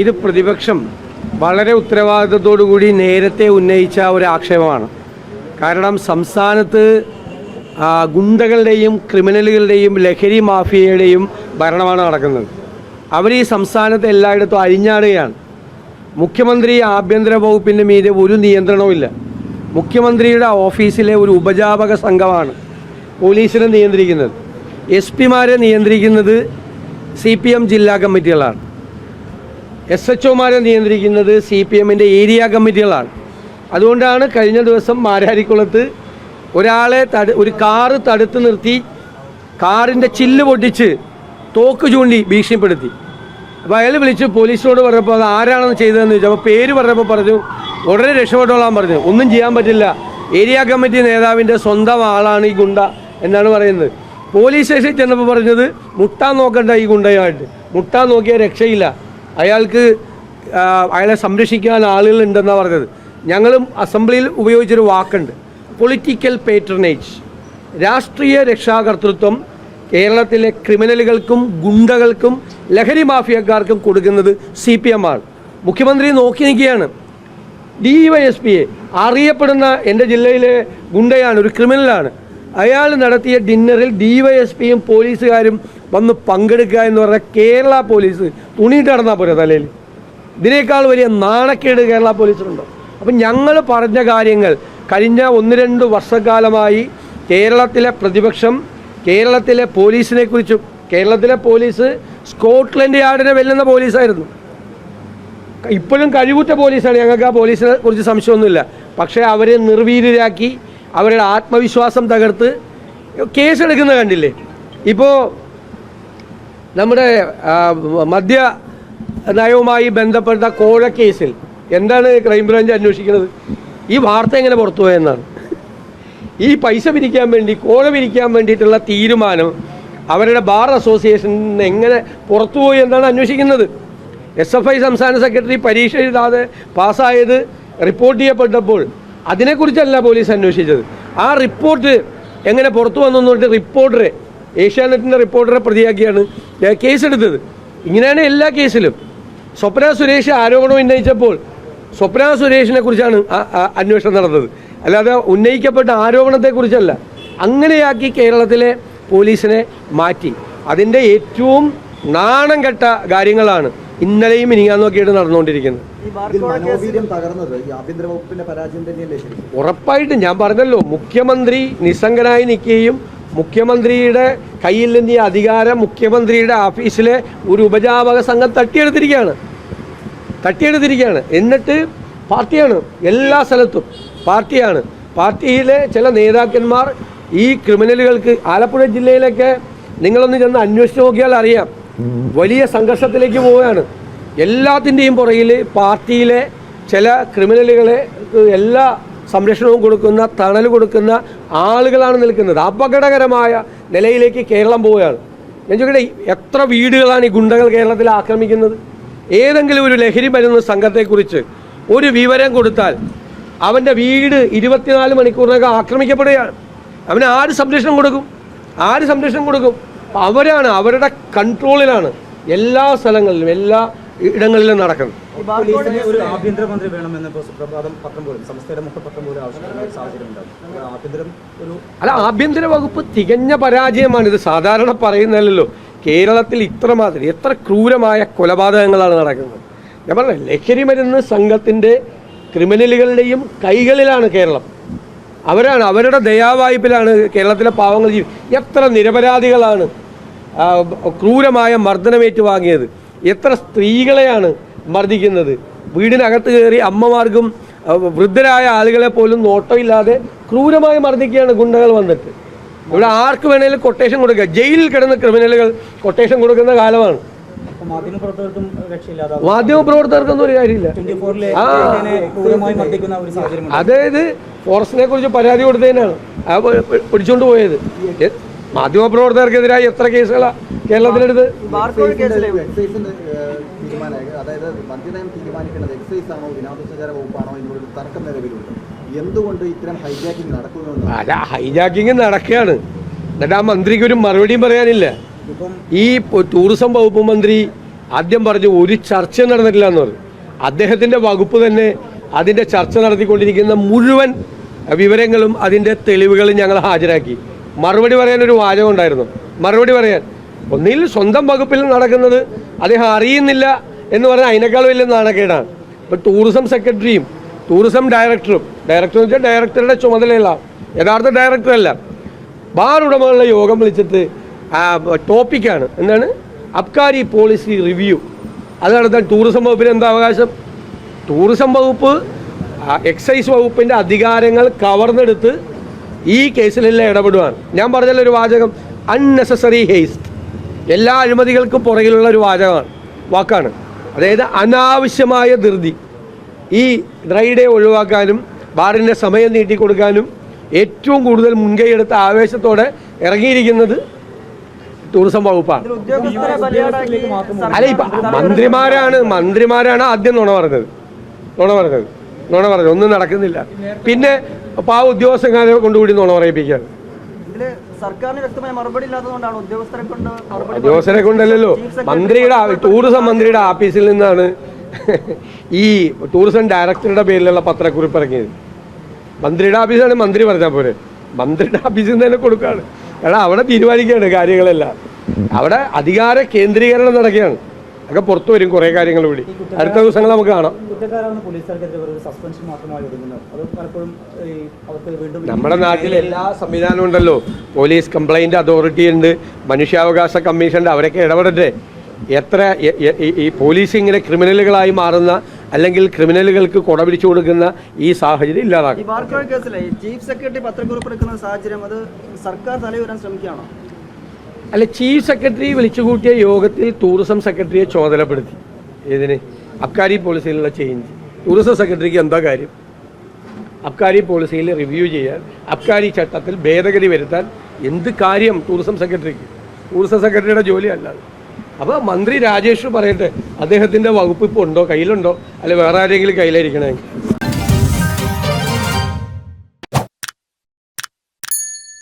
ഇത് പ്രതിപക്ഷം വളരെ ഉത്തരവാദിത്തത്തോടുകൂടി നേരത്തെ ഉന്നയിച്ച ഒരു ആക്ഷേപമാണ്. കാരണം സംസ്ഥാനത്ത് ഗുണ്ടകളുടെയും ക്രിമിനലുകളുടെയും ലഹരി മാഫിയയുടെയും ഭരണമാണ് നടക്കുന്നത്. അവർ ഈ സംസ്ഥാനത്ത് എല്ലായിടത്തും അഴിഞ്ഞാടുകയാണ്. മുഖ്യമന്ത്രി ആഭ്യന്തര വകുപ്പിൻ്റെ മീതെ ഒരു നിയന്ത്രണവുമില്ല. മുഖ്യമന്ത്രിയുടെ ഓഫീസിലെ ഒരു ഉപജാപക സംഘമാണ് പോലീസിനെ നിയന്ത്രിക്കുന്നത്. എസ് പിമാരെ നിയന്ത്രിക്കുന്നത് CPM ജില്ലാ കമ്മിറ്റികളാണ്. SHOമാരെ നിയന്ത്രിക്കുന്നത് CPMൻ്റെ ഏരിയ കമ്മിറ്റികളാണ്. അതുകൊണ്ടാണ് കഴിഞ്ഞ ദിവസം മാരാരിക്കുളത്ത് ഒരാളെ ഒരു കാറ് തടുത്ത് നിർത്തി കാറിൻ്റെ ചില്ല് പൊട്ടിച്ച് തോക്ക് ചൂണ്ടി ഭീഷണിപ്പെടുത്തി. അപ്പോൾ അയാൾ വിളിച്ച് പോലീസിനോട് പറഞ്ഞപ്പോൾ അത് ആരാണെന്ന് ചെയ്തതെന്ന് ചോദിച്ചു. അപ്പോൾ പേര് പറഞ്ഞപ്പോൾ പറഞ്ഞു ഉടനെ രക്ഷപ്പെട്ടോളാൻ പറഞ്ഞു. ഒന്നും ചെയ്യാൻ പറ്റില്ല, ഏരിയ കമ്മിറ്റി നേതാവിൻ്റെ സ്വന്തം ആളാണ് ഈ ഗുണ്ട എന്നാണ് പറയുന്നത്. പോലീസ് സ്റ്റേഷനിൽ ചെന്നപ്പോൾ പറഞ്ഞത് മുട്ടാൻ നോക്കണ്ട, ഈ ഗുണ്ടയുമായിട്ട് മുട്ടാൻ നോക്കിയാൽ രക്ഷയില്ല, അയാളെ സംരക്ഷിക്കാൻ ആളുകളുണ്ടെന്നാണ് പറഞ്ഞത്. ഞങ്ങളും അസംബ്ലിയിൽ ഉപയോഗിച്ചൊരു വാക്കുണ്ട്, പൊളിറ്റിക്കൽ പേട്രണേജ്. രാഷ്ട്രീയ രക്ഷാകർതൃത്വം കേരളത്തിലെ ക്രിമിനലുകൾക്കും ഗുണ്ടകൾക്കും ലഹരി മാഫിയക്കാർക്കും കൊടുക്കുന്നത് CPM ആണ്. മുഖ്യമന്ത്രി നോക്കി നിൽക്കുകയാണ്. DYSPയെ അറിയപ്പെടുന്ന എൻ്റെ ജില്ലയിലെ ഗുണ്ടയാണ്, ഒരു ക്രിമിനലാണ്. അയാൾ നടത്തിയ ഡിന്നറിൽ DYSPയും പോലീസുകാരും വന്ന് പങ്കെടുക്കുക എന്ന് പറഞ്ഞാൽ കേരള പോലീസ് തുണിയിട്ട് നടന്നാൽ പോരെ തലയിൽ. ഇതിനേക്കാൾ വലിയ നാണക്കേട് കേരള പോലീസിനുണ്ടോ? അപ്പം ഞങ്ങൾ പറഞ്ഞ കാര്യങ്ങൾ കഴിഞ്ഞ 1-2 വർഷക്കാലമായി കേരളത്തിലെ പ്രതിപക്ഷം കേരളത്തിലെ പോലീസിനെ കുറിച്ചും, കേരളത്തിലെ പോലീസ് സ്കോട്ട്ലൻഡ് യാർഡിനെ വെല്ലുന്ന പോലീസായിരുന്നു. ഇപ്പോഴും കഴിവുറ്റ പോലീസാണ്, ഞങ്ങൾക്ക് ആ പോലീസിനെ കുറിച്ച് സംശയമൊന്നുമില്ല. പക്ഷേ അവരെ നിർവീര്യരാക്കി അവരുടെ ആത്മവിശ്വാസം തകർത്ത് കേസെടുക്കുന്ന കണ്ടില്ലേ. ഇപ്പോൾ നമ്മുടെ മദ്യ നയവുമായി ബന്ധപ്പെട്ട കോഴ കേസിൽ എന്താണ് ക്രൈംബ്രാഞ്ച് അന്വേഷിക്കുന്നത്? ഈ വാർത്ത എങ്ങനെ പുറത്തു പോയെന്നാണ്. ഈ പൈസ പിരിക്കാൻ വേണ്ടി, കോഴ പിരിക്കാൻ വേണ്ടിയിട്ടുള്ള തീരുമാനം അവരുടെ ബാർ അസോസിയേഷൻ എങ്ങനെ പുറത്തുപോയി എന്നാണ് അന്വേഷിക്കുന്നത്. SFI സംസ്ഥാന സെക്രട്ടറി പരീക്ഷ എഴുതാതെ പാസ്സായത് റിപ്പോർട്ട് ചെയ്യപ്പെട്ടപ്പോൾ അതിനെക്കുറിച്ചല്ല പോലീസ് അന്വേഷിച്ചത്. ആ റിപ്പോർട്ട് എങ്ങനെ പുറത്തു വന്നു പറഞ്ഞിട്ട് റിപ്പോർട്ടറെ, ഏഷ്യാനെറ്റിൻ്റെ റിപ്പോർട്ടറെ പ്രതിയാക്കിയാണ് കേസെടുത്തത്. ഇങ്ങനെയാണ് എല്ലാ കേസിലും. സ്വപ്ന സുരേഷ് ആരോപണം ഉന്നയിച്ചപ്പോൾ സ്വപ്ന സുരേഷിനെ കുറിച്ചാണ് അന്വേഷണം നടന്നത്, അല്ലാതെ ഉന്നയിക്കപ്പെട്ട ആരോപണത്തെക്കുറിച്ചല്ല. അങ്ങനെയാക്കി കേരളത്തിലെ പോലീസിനെ മാറ്റി. അതിൻ്റെ ഏറ്റവും നാണം കെട്ട കാര്യങ്ങളാണ് ഇന്നലെയും ഇനിയാന്നൊക്കെയായിട്ട് നടന്നുകൊണ്ടിരിക്കുന്നത്. ഉറപ്പായിട്ടും ഞാൻ പറഞ്ഞല്ലോ, മുഖ്യമന്ത്രി നിസ്സംഗനായി നിൽക്കുകയും മുഖ്യമന്ത്രിയുടെ കയ്യിൽ നിന്ന് ഈ അധികാരം മുഖ്യമന്ത്രിയുടെ ഓഫീസിലെ ഒരു ഉപജാപക സംഘം തട്ടിയെടുത്തിരിക്കുകയാണ്. എന്നിട്ട് പാർട്ടിയാണ്, എല്ലാ സ്ഥലത്തും പാർട്ടിയാണ്. പാർട്ടിയിലെ ചില നേതാക്കന്മാർ ഈ ക്രിമിനലുകൾക്ക്, ആലപ്പുഴ ജില്ലയിലൊക്കെ നിങ്ങളൊന്ന് ചെന്ന് അന്വേഷിച്ച് നോക്കിയാൽ അറിയാം, വലിയ സംഘർഷത്തിലേക്ക് പോവുകയാണ്. എല്ലാത്തിൻ്റെയും പുറകിൽ പാർട്ടിയിലെ ചില ക്രിമിനലുകളെ എല്ലാ സംരക്ഷണവും കൊടുക്കുന്ന, തണൽ കൊടുക്കുന്ന ആളുകളാണ് നിൽക്കുന്നത്. അപകടകരമായ നിലയിലേക്ക് കേരളം പോവുകയാണ്. ഞാൻ ചോദിക്കട്ടെ, എത്ര വീടുകളാണ് ഈ ഗുണ്ടകൾ കേരളത്തിൽ ആക്രമിക്കുന്നത്? ഏതെങ്കിലും ഒരു ലഹരി മരുന്ന് സംഘത്തെക്കുറിച്ച് ഒരു വിവരം കൊടുത്താൽ അവൻ്റെ വീട് 24 മണിക്കൂറിനകം ആക്രമിക്കപ്പെടുകയാണ്. അവന് ആര് സംരക്ഷണം കൊടുക്കും? അവരാണ്, അവരുടെ കൺട്രോളിലാണ് എല്ലാ സ്ഥലങ്ങളിലും, എല്ലാ ഇടങ്ങളിലും നടക്കുന്നത്. ഒരു ആഭ്യന്തരമന്ത്രി വേണമെന്ന് പത്രം പോലും, സംസ്ഥാന മുഖപത്രം പോലും ആവശ്യപ്പെടുന്ന സാഹചര്യം ഉണ്ടാകും. അല്ല, ആഭ്യന്തര വകുപ്പ് തികഞ്ഞ പരാജയമാണ്. ഇത് സാധാരണ പറയുന്നതല്ലോ. കേരളത്തിൽ ഇത്രമാതിരി എത്ര ക്രൂരമായ കൊലപാതകങ്ങളാണ് നടക്കുന്നത്. ഞാൻ പറഞ്ഞ ലഹരി മരുന്ന് സംഘത്തിൻ്റെ ക്രിമിനലുകളുടെയും കൈകളിലാണ് കേരളം. അവരാണ്, അവരുടെ ദയാവായ്പിലാണ് കേരളത്തിലെ പാവങ്ങൾ എത്ര നിരപരാധികളാണ് ക്രൂരമായ മർദ്ദനമേറ്റ് വാങ്ങിയത്. എത്ര സ്ത്രീകളെയാണ് മർദ്ദിക്കുന്നത്. വീടിനകത്ത് കയറി അമ്മമാർക്കും വൃദ്ധരായ ആളുകളെ പോലും നോട്ടമില്ലാതെ ക്രൂരമായി മർദ്ദിക്കുകയാണ് ഗുണ്ടകൾ വന്നിട്ട്. ഇവിടെ ആർക്ക് വേണേലും കൊട്ടേഷൻ കൊടുക്കുക. ജയിലിൽ കിടന്ന ക്രിമിനലുകൾ കൊട്ടേഷൻ കൊടുക്കുന്ന കാലമാണ്. മാധ്യമപ്രവർത്തകർക്കൊന്നും ഒരു കാര്യമില്ല. അതായത് ഫോറസ്റ്റിനെ കുറിച്ച് പരാതി കൊടുത്തതിനാണ് പിടിച്ചുകൊണ്ട് പോയത്. മാധ്യമപ്രവർത്തകർക്കെതിരായി എത്ര കേസുകളാണ് കേരളത്തിലെടുത്ത്? അല്ല, ഹൈജാക്കിങ് നടക്കുകയാണ്. എന്നിട്ട് ആ മന്ത്രിക്ക് ഒരു മറുപടിയും പറയാനില്ല. ഈ ടൂറിസം വകുപ്പ് മന്ത്രി ആദ്യം പറഞ്ഞു ഒരു ചർച്ച നടന്നിട്ടില്ല എന്ന് പറഞ്ഞു. അദ്ദേഹത്തിൻ്റെ വകുപ്പ് തന്നെ അതിൻ്റെ ചർച്ച നടത്തിക്കൊണ്ടിരിക്കുന്ന മുഴുവൻ വിവരങ്ങളും അതിൻ്റെ തെളിവുകളും ഞങ്ങൾ ഹാജരാക്കി. മറുപടി പറയാനൊരു വാചകം ഉണ്ടായിരുന്നു. മറുപടി പറയാൻ ഒന്നിൽ സ്വന്തം വകുപ്പിൽ നടക്കുന്നത് അദ്ദേഹം അറിയുന്നില്ല എന്ന് പറഞ്ഞാൽ അതിനേക്കാൾ വലിയ നാണക്കേടാണ്. ഇപ്പോൾ ടൂറിസം സെക്രട്ടറിയും ടൂറിസം ഡയറക്ടറും, ഡയറക്ടർ എന്ന് വെച്ചാൽ ഡയറക്ടറുടെ ചുമതലയുള്ള യഥാർത്ഥ ഡയറക്ടറല്ല, ബാർ ഉടമകളുടെ യോഗം വിളിച്ചിട്ട് ടോപ്പിക്കാണ് എന്താണ് അബ്കാരി പോളിസി റിവ്യൂ. അത് നടത്താൻ ടൂറിസം വകുപ്പിന് എന്താ അവകാശം? ടൂറിസം വകുപ്പ് എക്സൈസ് വകുപ്പിൻ്റെ അധികാരങ്ങൾ കവർന്നെടുത്ത് ഈ കേസിലെല്ലാം ഇടപെടുകയാണ്. ഞാൻ പറഞ്ഞല്ലോ ഒരു വാചകം, അൺനെസസറി ഹേസ്റ്റ്. എല്ലാ അഴിമതികൾക്കും പുറകിലുള്ള ഒരു വാക്കാണ്. അതായത് അനാവശ്യമായ ധൃതി. ഈ ഡ്രൈ ഡേ ഒഴിവാക്കാനും ബാറിൻ്റെ സമയം നീട്ടിക്കൊടുക്കാനും ഏറ്റവും കൂടുതൽ മുൻകൈയെടുത്ത ആവേശത്തോടെ ഇറങ്ങിയിരിക്കുന്നത് ടൂറിസം വകുപ്പാണ്. അല്ല, ഇപ്പം മന്ത്രിമാരാണ് ആദ്യം നുണ പറഞ്ഞത്. ഒന്നും നടക്കുന്നില്ല. പിന്നെ പാവ ഉദ്യോഗസ്ഥരെ കൊണ്ടുകൂടി നുണ പറയിപ്പിക്കുകയാണ്. ഉദ്യോഗസ്ഥരെ കൊണ്ടല്ലോ, ടൂറിസം മന്ത്രിയുടെ ആഫീസിൽ നിന്നാണ് ഈ ടൂറിസം ഡയറക്ടറുടെ പേരിലുള്ള പത്രക്കുറിപ്പ് ഇറങ്ങിയത്. മന്ത്രിയുടെ ഓഫീസാണ്, മന്ത്രി പറഞ്ഞാൽ പോരെ. മന്ത്രിയുടെ ഓഫീസിൽ നിന്ന് തന്നെ കൊടുക്കുകയാണ്. കാരണം അവിടെ തീരുമാനിക്കുകയാണ് കാര്യങ്ങളെല്ലാം. അവിടെ അധികാര കേന്ദ്രീകരണം നടക്കുകയാണ്. ഒക്കെ പുറത്തു വരും കുറേ കാര്യങ്ങൾ കൂടി അടുത്ത ദിവസങ്ങൾ നമുക്ക് കാണാം. നമ്മുടെ നാട്ടിൽ എല്ലാ സംവിധാനവും ഉണ്ടല്ലോ. പോലീസ് കംപ്ലൈൻറ്റ് അതോറിറ്റി ഉണ്ട്, മനുഷ്യാവകാശ കമ്മീഷൻ ഉണ്ട്. അവരൊക്കെ ഇടപെടട്ടെ. എത്ര ഈ പോലീസ് ഇങ്ങനെ ക്രിമിനലുകളായി മാറുന്ന അല്ലെങ്കിൽ ക്രിമിനലുകൾക്ക് കൊട പിടിച്ചു കൊടുക്കുന്ന ഈ സാഹചര്യം ഇല്ലാതാക്കും. ചീഫ് സെക്രട്ടറി പത്രക്കുറിപ്പ് എടുക്കുന്ന സാഹചര്യം അത് സർക്കാർ തലയുയരാൻ ശ്രമിക്കുകയാണോ? അല്ല, ചീഫ് സെക്രട്ടറി വിളിച്ചുകൂട്ടിയ യോഗത്തിൽ ടൂറിസം സെക്രട്ടറിയെ ചുമതലപ്പെടുത്തി. ഇതിന് അബ്കാരി പോളിസിയിലുള്ള ചേഞ്ച് ടൂറിസം സെക്രട്ടറിക്ക് എന്താ കാര്യം? അബ്കാരി പോളിസിയിൽ റിവ്യൂ ചെയ്യാൻ, അബ്കാരി ചട്ടത്തിൽ ഭേദഗതി വരുത്താൻ എന്ത് കാര്യം ടൂറിസം സെക്രട്ടറിക്ക്? ടൂറിസം സെക്രട്ടറിയുടെ ജോലിയല്ല. അപ്പോൾ മന്ത്രി രാജേഷ് പറയട്ടെ, അദ്ദേഹത്തിൻ്റെ വകുപ്പ് ഇപ്പോൾ ഉണ്ടോ, കയ്യിലുണ്ടോ, അല്ലെ വേറെ ആരെങ്കിലും കയ്യിലായിരിക്കണേ.